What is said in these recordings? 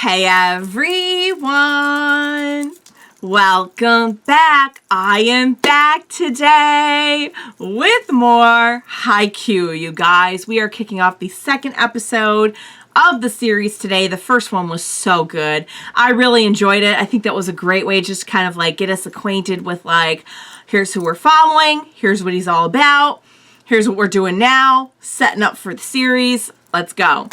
Hey everyone! Welcome back! I am back today with more Haikyu, you guys. We are kicking off the second episode of the series today. The first one was so good. I really enjoyed it. I think that was a great way to just kind of like get us acquainted with like, here's who we're following, here's what he's all about, here's what we're doing now, setting up for the series. Let's go.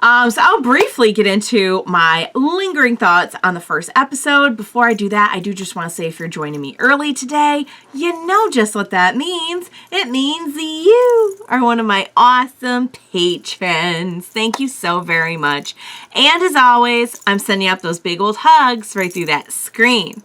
So I'll briefly get into my lingering thoughts on the first episode. Before I do that, I do just want to say if you're joining me early today, you know just what that means. It means you are one of my awesome patrons. Thank you so very much. And as always, I'm sending up those big old hugs right through that screen.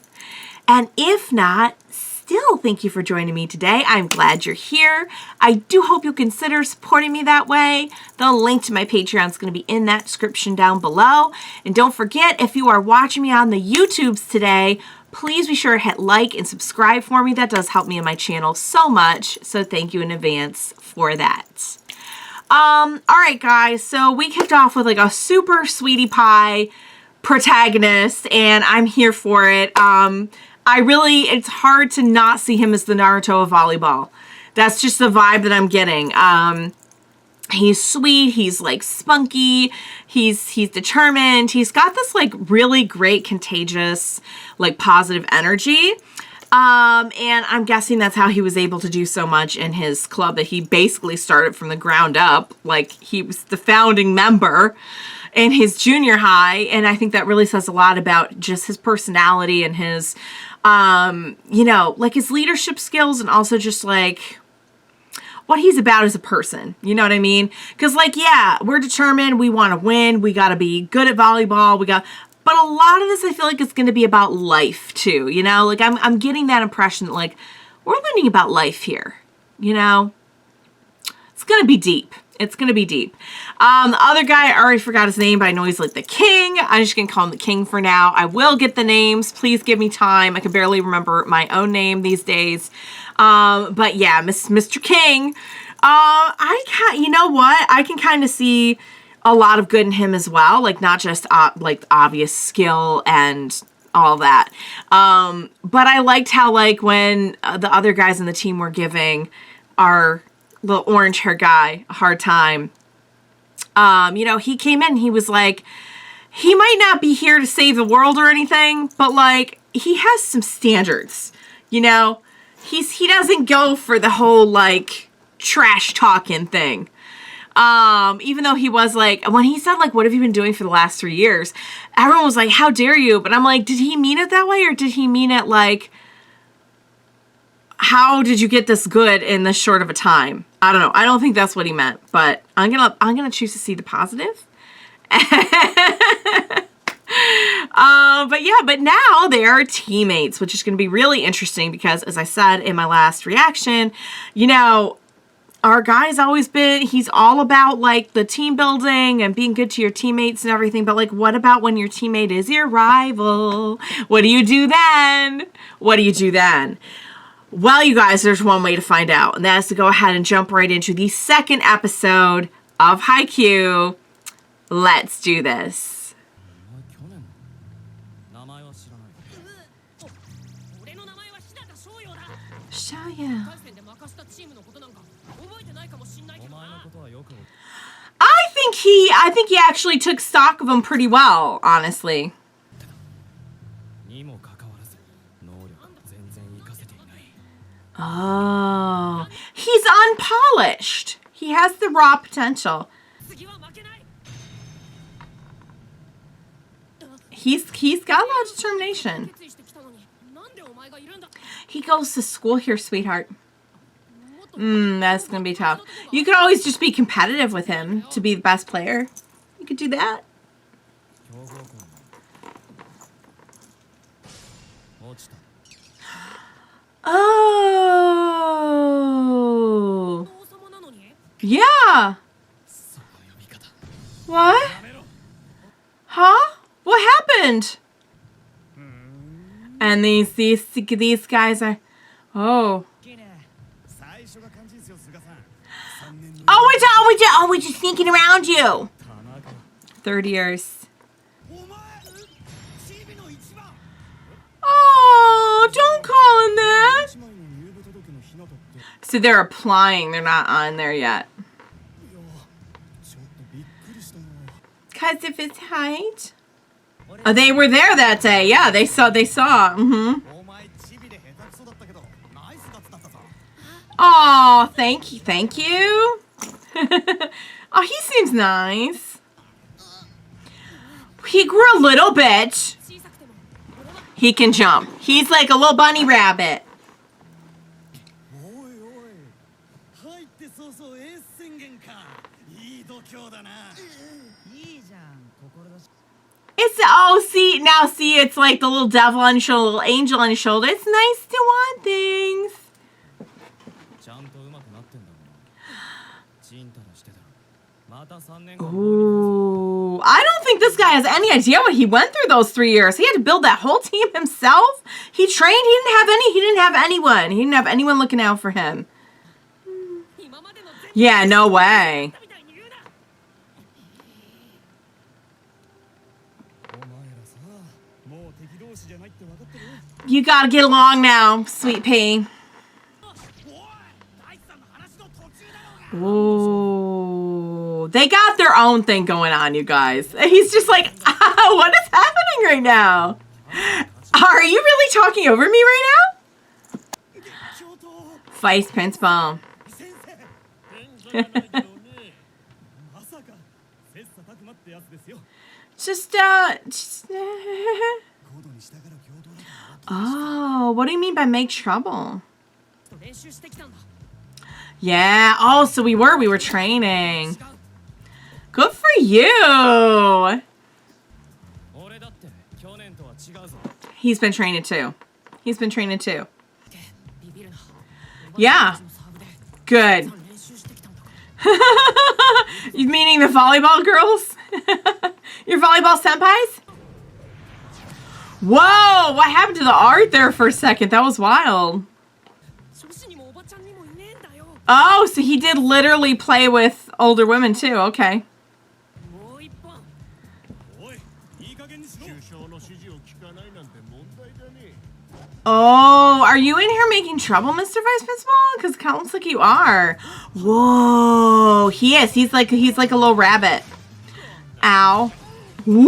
And if not, still, thank you for joining me today. I'm glad you're here. I do hope you'll consider supporting me that way. The link to my Patreon is going to be in that description down below. And don't forget, if you are watching me on the YouTubes today, please be sure to hit like and subscribe for me. That does help me and my channel so much. So thank you in advance for that. All right, guys. So we kicked off with like a super sweetie pie protagonist, and I'm here for it. It's hard to not see him as the Naruto of volleyball. That's just the vibe that I'm getting. He's sweet, he's like spunky, he's determined, he's got this like really great contagious, like positive energy. And I'm guessing that's how he was able to do so much in his club that he basically started from the ground up. Like he was the founding member in his junior high, and I think that really says a lot about just his personality and his, you know, like his leadership skills and also just like what he's about as a person. You know what I mean? Because like, yeah, we're determined. We want to win. We got to be good at volleyball. But a lot of this, I feel like it's going to be about life too. You know, like I'm getting that impression that like we're learning about life here. You know, it's going to be deep. It's going to be deep. The other guy, I already forgot his name, but I know he's like the king. I'm just going to call him the king for now. I will get the names. Please give me time. I can barely remember my own name these days. But yeah, Mr. King. You know what? I can kind of see a lot of good in him as well. Like not just like obvious skill and all that. But I liked how like when the other guys in the team were giving our little orange hair guy a hard time. You know, he came in, he was like, he might not be here to save the world or anything, but like he has some standards, you know, he doesn't go for the whole like trash talking thing. Even though he was like, when he said like, what have you been doing for the last 3 years? Everyone was like, how dare you? But I'm like, did he mean it that way? Or did he mean it like, how did you get this good in this short of a time? I don't know. I don't think that's what he meant, but I'm gonna choose to see the positive. But now they are teammates, which is going to be really interesting because, as I said in my last reaction, you know, our guy's always been, he's all about like the team building and being good to your teammates and everything. But like, what about when your teammate is your rival? What do you do then? What do you do then? Well, you guys, there's one way to find out, and that is to go ahead and jump right into the second episode of Haikyu. Let's do this. Shoyo. I think he actually took stock of him pretty well, honestly. Oh, he's unpolished. He has the raw potential. He's got a lot of determination. He goes to school here, sweetheart. That's gonna be tough. You could always just be competitive with him to be the best player. You could do that. Oh. Yeah. What? Huh? What happened? And these guys are... Oh. Oh, we're just sneaking around you. 30 years. Oh, don't call him that. So they're applying. They're not on there yet. Because of his height? Oh, they were there that day. Yeah, they saw. Mm-hmm. Oh, thank you. Oh, he seems nice. He grew a little bit. He can jump. He's like a little bunny rabbit. See, it's like the little devil on your shoulder, little angel on your shoulder. It's nice to want things. Ooh, I don't think this guy has any idea what he went through those 3 years. He had to build that whole team himself. He trained. He didn't have anyone. He didn't have anyone looking out for him. Yeah, no way. You gotta get along now, sweet pea. Ooh, they got their own thing going on, you guys. He's just like, what is happening right now? Are you really talking over me right now? Vice Principal. Oh, what do you mean by make trouble? Yeah. Oh, so we were training. Good for you. He's been training too. Yeah. Good. You meaning the volleyball girls? Your volleyball senpais? Whoa, what happened to the art there for a second? That was wild. Oh, so he did literally play with older women too. Okay. Oh, are you in here making trouble, Mr. Vice Principal? Because it looks like you are. Whoa, he is. He's like a little rabbit. Ow. Woo!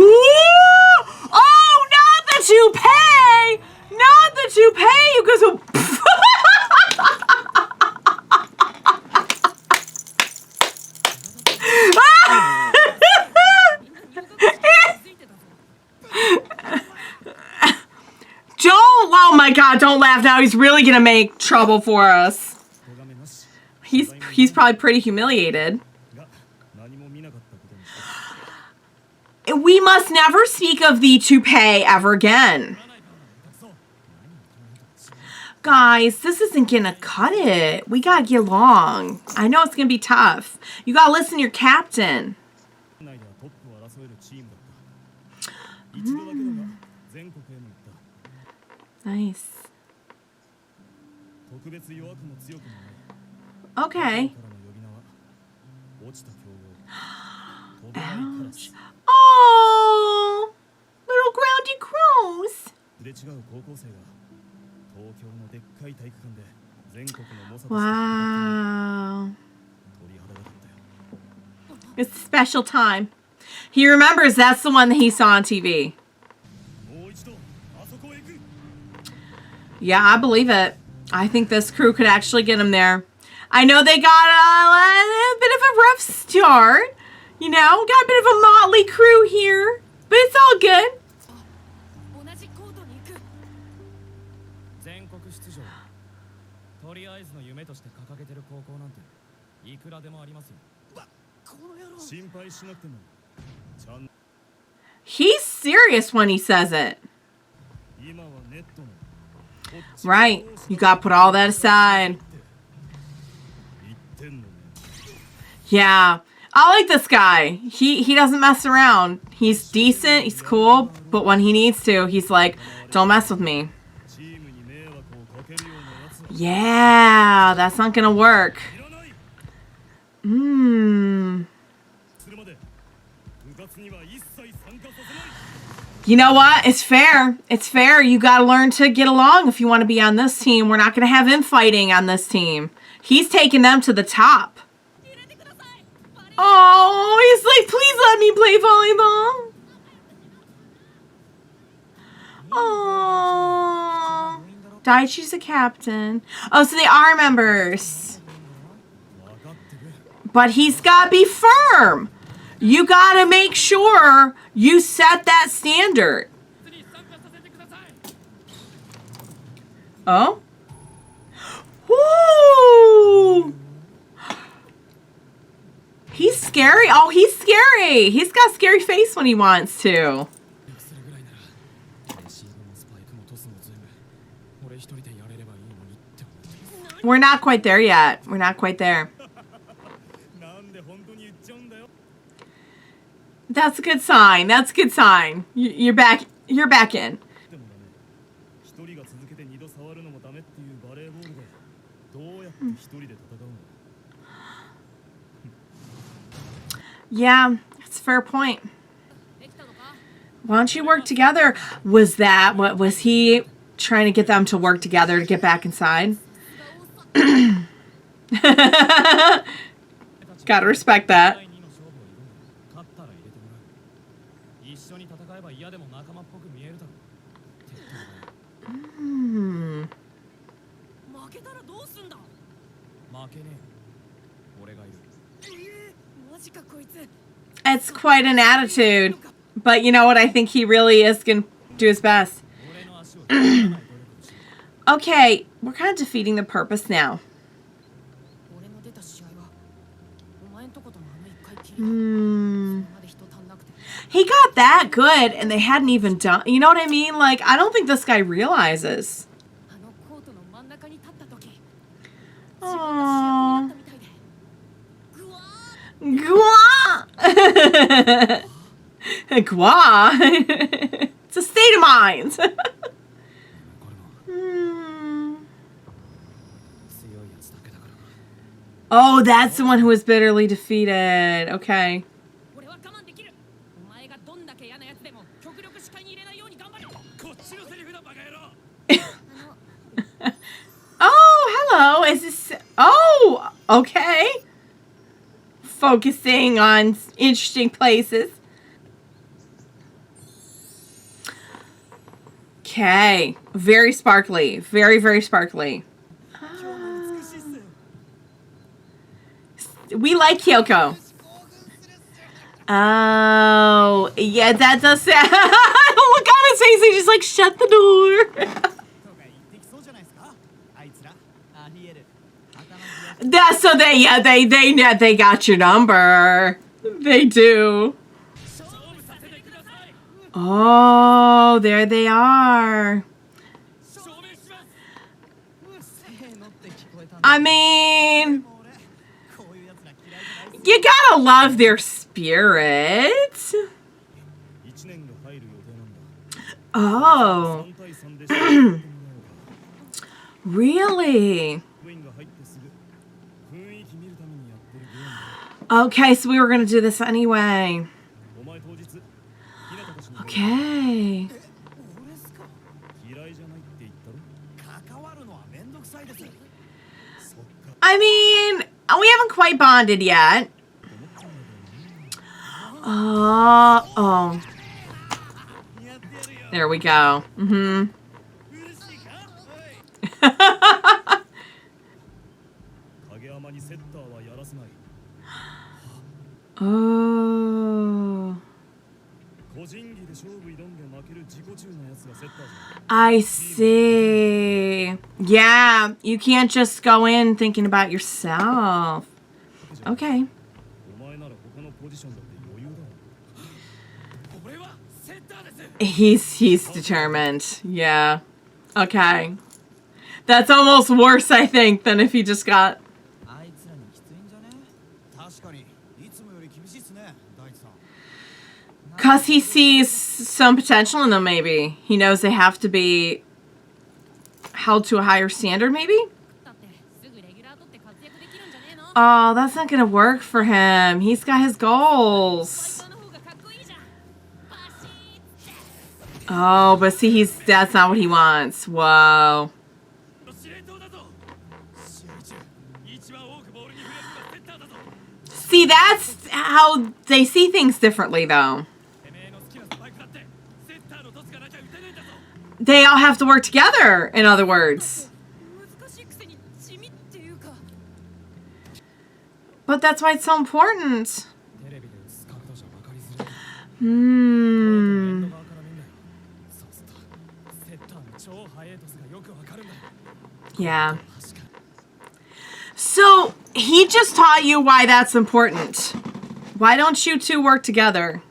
Oh, not the toupee! Not the toupee! You guys will... Oh my God, don't laugh now. He's really gonna make trouble for us. He's probably pretty humiliated. We must never speak of the toupee ever again. Guys, this isn't gonna cut it. We gotta get along. I know it's gonna be tough. You gotta listen to your captain. Nice. Okay. Ouch. Oh, little groundy crows. Wow. It's a special time. He remembers that's the one that he saw on TV. Yeah, I believe it. I think this crew could actually get him there. I know they got a bit of a rough start. You know, got a bit of a motley crew here. But it's all good. He's serious when he says it. Right. You gotta put all that aside. Yeah. I like this guy. He doesn't mess around. He's decent. He's cool. But when he needs to, he's like, don't mess with me. Yeah. That's not gonna work. You know what? It's fair. It's fair. You got to learn to get along if you want to be on this team. We're not going to have infighting on this team. He's taking them to the top. Oh, he's like, please let me play volleyball. Oh, Daichi's a captain. Oh, so they are members. But he's got to be firm. You got to make sure you set that standard. Oh? Woo! He's scary. Oh, he's scary. He's got a scary face when he wants to. We're not quite there yet. We're not quite there. That's a good sign. That's a good sign. You're back. You're back in. Yeah, that's a fair point. Why don't you work together? Was that what was he trying to get them to work together to get back inside? Gotta respect that. It's quite an attitude. But you know what? I think he really is going to do his best. Okay, we're kind of defeating the purpose now. He got that good and they hadn't even done... You know what I mean? Like, I don't think this guy realizes. Aww. Gua! Gua! It's a state of mind. Oh, that's the one who was bitterly defeated. Okay. Oh, hello. Is this... Oh, okay. Focusing on interesting places. Okay. Very sparkly. Very, very sparkly. We like Kyoko. Oh, yeah, that does sound... Look on his face, he's just like, shut the door. That's so they got your number. They do. Oh, there they are. I mean, you gotta love their spirit. Oh. Really? Okay, so we were going to do this anyway. Okay. I mean, we haven't quite bonded yet. Oh. There we go. Mm-hmm. Oh. I see. Yeah, you can't just go in thinking about yourself. Okay. He's determined. Yeah. Okay. That's almost worse, I think, than if he just got... Because he sees some potential in them, maybe. He knows they have to be held to a higher standard, maybe? Oh, that's not going to work for him. He's got his goals. Oh, but see, that's not what he wants. Whoa. See, that's how they see things differently, though. They all have to work together, in other words. But that's why it's so important. Yeah. So, he just taught you why that's important. Why don't you two work together?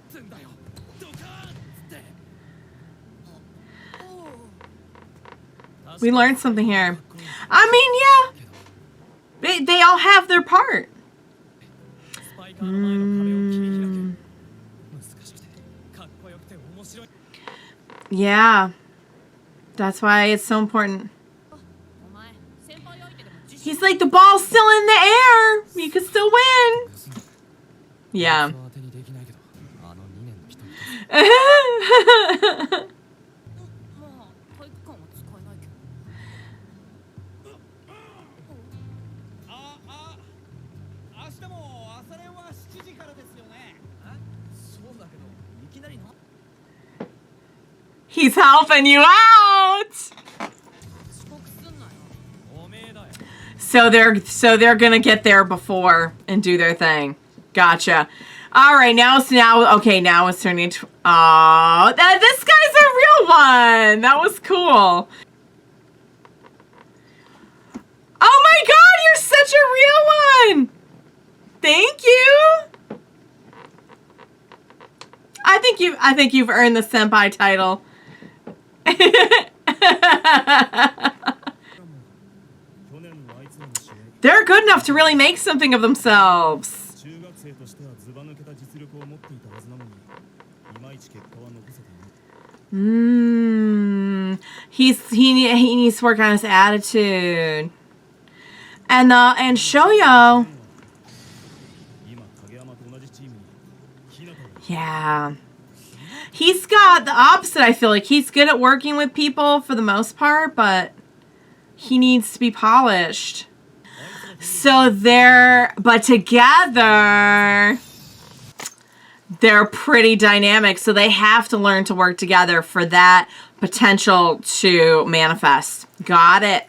We learned something here. I mean, yeah. They all have their part. Yeah. That's why it's so important. He's like, the ball's still in the air. You can still win. Yeah. He's helping you out. So they're gonna get there before and do their thing. Gotcha. All right, now it's turning into. Oh, this guy's a real one. That was cool. Oh my God, you're such a real one. Thank you. I think you've earned the senpai title. They're good enough to really make something of themselves. He needs to work on his attitude. And Shoyo. Yeah. He's got the opposite, I feel like. He's good at working with people for the most part, but he needs to be polished. So but together, they're pretty dynamic. So they have to learn to work together for that potential to manifest. Got it.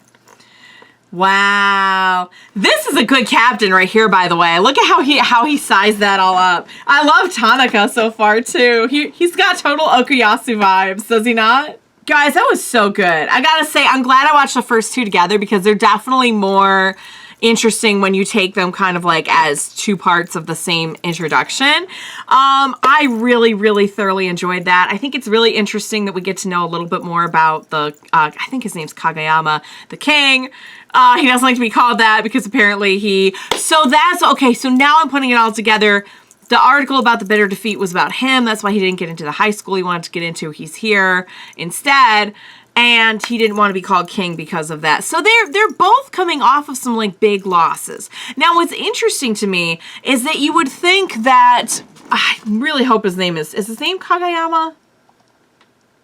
Wow. This is a good captain right here, by the way. Look at how he sized that all up. I love Tanaka so far, too. He's got total Okuyasu vibes, does he not? Guys, that was so good. I gotta say, I'm glad I watched the first two together because they're definitely more interesting when you take them kind of like as two parts of the same introduction. I really, really thoroughly enjoyed that. I think it's really interesting that we get to know a little bit more about I think his name's Kagayama, the king. He doesn't like to be called that because apparently so that's, okay, so now I'm putting it all together. The article about the bitter defeat was about him. That's why he didn't get into the high school he wanted to get into. He's here instead. And he didn't want to be called king because of that. So they're both coming off of some like big losses. Now, what's interesting to me is that you would think that, I really hope is his name Kagayama?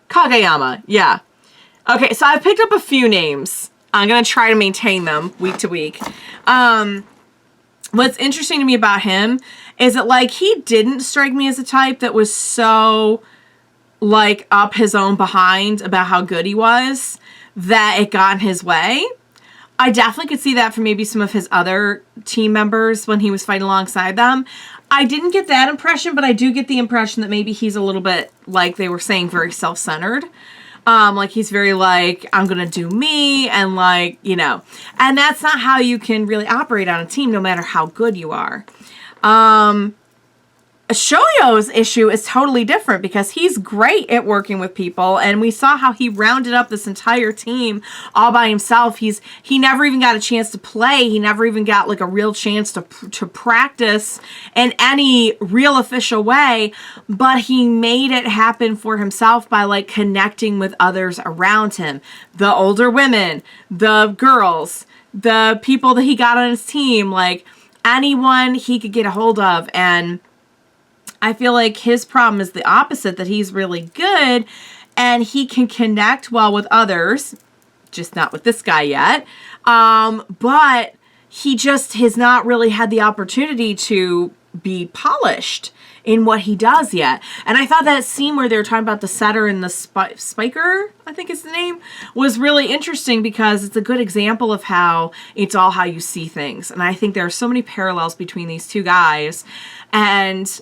Kagayama, yeah. Okay, so I've picked up a few names. I'm going to try to maintain them week to week. What's interesting to me about him is that like he didn't strike me as a type that was so like up his own behind about how good he was that it got in his way. I definitely could see that from maybe some of his other team members when he was fighting alongside them. I didn't get that impression, but I do get the impression that maybe he's a little bit, like they were saying, very self-centered. Like he's very like, I'm gonna do me, and like, you know, and that's not how you can really operate on a team no matter how good you are. Shoyo's issue is totally different because he's great at working with people, and we saw how he rounded up this entire team all by himself. He never even got a chance to play. He never even got like a real chance to practice in any real official way, but he made it happen for himself by like connecting with others around him. The older women, the girls, the people that he got on his team, like anyone he could get a hold of. And I feel like his problem is the opposite, that he's really good and he can connect well with others, just not with this guy yet. But he just has not really had the opportunity to be polished in what he does yet. And I thought that scene where they were talking about the setter and the spiker, I think is the name, was really interesting because it's a good example of how it's all how you see things. And I think there are so many parallels between these two guys. And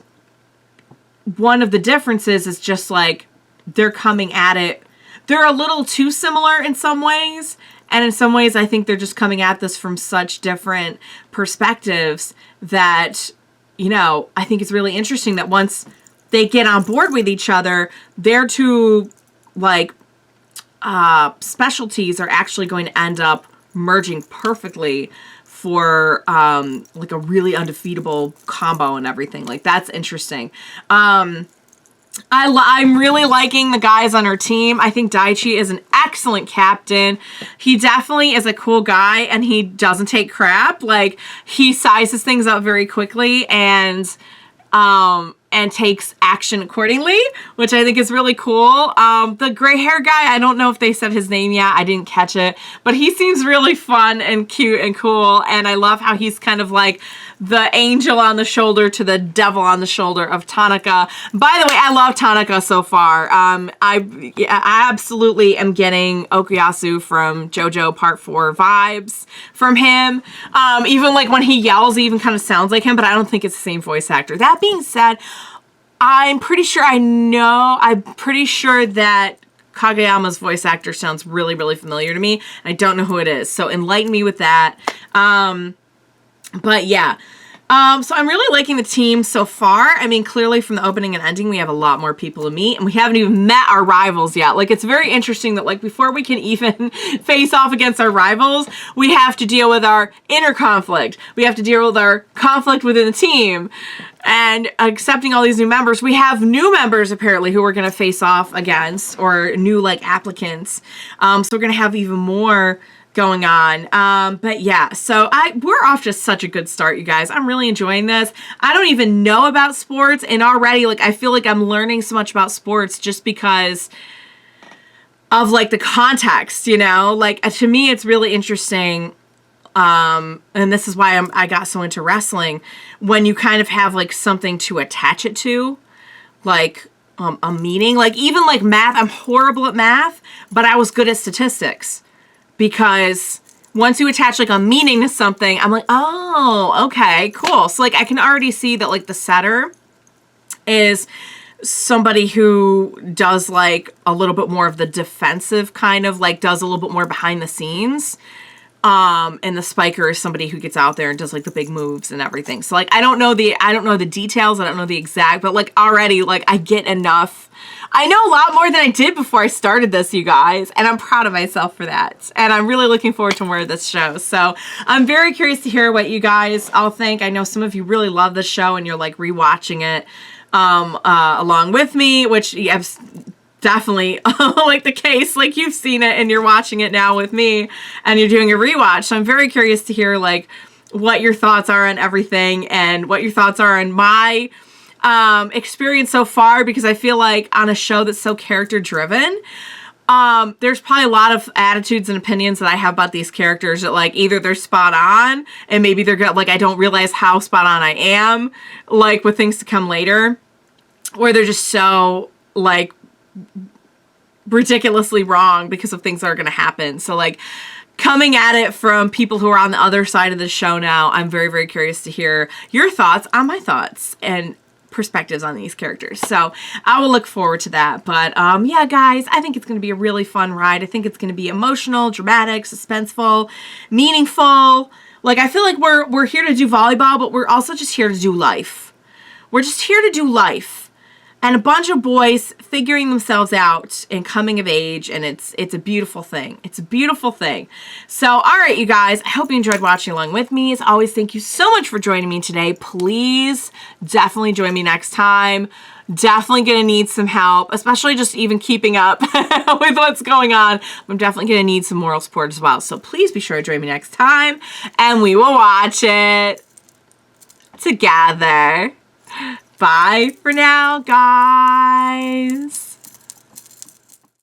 one of the differences is just like they're coming at it. They're a little too similar in some ways. And in some ways, I think they're just coming at this from such different perspectives that, you know, I think it's really interesting that once they get on board with each other, their two, like, specialties are actually going to end up merging perfectly for, like, a really undefeatable combo and everything. Like, that's interesting. I'm really liking the guys on our team. I think Daichi is an excellent captain. He definitely is a cool guy, and he doesn't take crap. Like, he sizes things up very quickly and takes action accordingly, which I think is really cool. The gray hair guy, I don't know if they said his name yet. I didn't catch it, but he seems really fun and cute and cool. And I love how he's kind of like the angel on the shoulder to the devil on the shoulder of Tanaka. By the way, I love Tanaka so far. I absolutely am getting Okuyasu from JoJo Part 4 vibes from him. Even like when he yells, he even kind of sounds like him, but I don't think it's the same voice actor. That being said, I'm pretty sure that Kageyama's voice actor sounds really, really familiar to me. I don't know who it is, so enlighten me with that. But yeah. So I'm really liking the team so far. I mean, clearly from the opening and ending, we have a lot more people to meet, and we haven't even met our rivals yet. Like, it's very interesting that, like, before we can even face off against our rivals, we have to deal with our inner conflict. We have to deal with our conflict within the team. And accepting all these new members, we have new members, apparently, who we're going to face off against, or new, like, applicants. So we're going to have even more going on. But yeah, so we're off to such a good start, you guys. I'm really enjoying this. I don't even know about sports, and already, like, I feel like I'm learning so much about sports just because of, like, the context, you know? Like, to me, it's really interesting. And this is why I got so into wrestling, when you kind of have, like, something to attach it to, like, a meaning. Like, even, like, math. I'm horrible at math, but I was good at statistics. Because once you attach, like, a meaning to something, I'm like, oh, okay, cool. So, like, I can already see that, like, the setter is somebody who does, like, a little bit more of the defensive kind of, like, does a little bit more behind the scenes. And the spiker is somebody who gets out there and does, like, the big moves and everything. So, like, I don't know the details. I don't know the exact, but, like, already, like, I get enough. I know a lot more than I did before I started this, you guys, and I'm proud of myself for that. And I'm really looking forward to more of this show. So I'm very curious to hear what you guys all think. I know some of you really love this show and you're, like, rewatching it along with me, which is definitely like the case. Like, you've seen it and you're watching it now with me and you're doing a rewatch. So I'm very curious to hear, like, what your thoughts are on everything and what your thoughts are on my experience so far, because I feel like on a show that's so character driven, there's probably a lot of attitudes and opinions that I have about these characters that, like, either they're spot on and maybe they're good, like, I don't realize how spot on I am, like, with things to come later, or they're just so, like, ridiculously wrong because of things that are going to happen. So, like, coming at it from people who are on the other side of the show now, I'm very, very curious to hear your thoughts on my thoughts and perspectives on these characters. So I will look forward to that. But yeah, guys, I think it's going to be a really fun ride. I think it's going to be emotional, dramatic, suspenseful, meaningful. Like, I feel like we're here to do volleyball, but we're also just here to do life. We're just here to do life. And a bunch of boys figuring themselves out and coming of age, and it's a beautiful thing. It's a beautiful thing. So, all right, you guys, I hope you enjoyed watching along with me. As always, thank you so much for joining me today. Please definitely join me next time. Definitely gonna need some help, especially just even keeping up with what's going on. I'm definitely gonna need some moral support as well. So please be sure to join me next time, and we will watch it together. Bye for now, guys.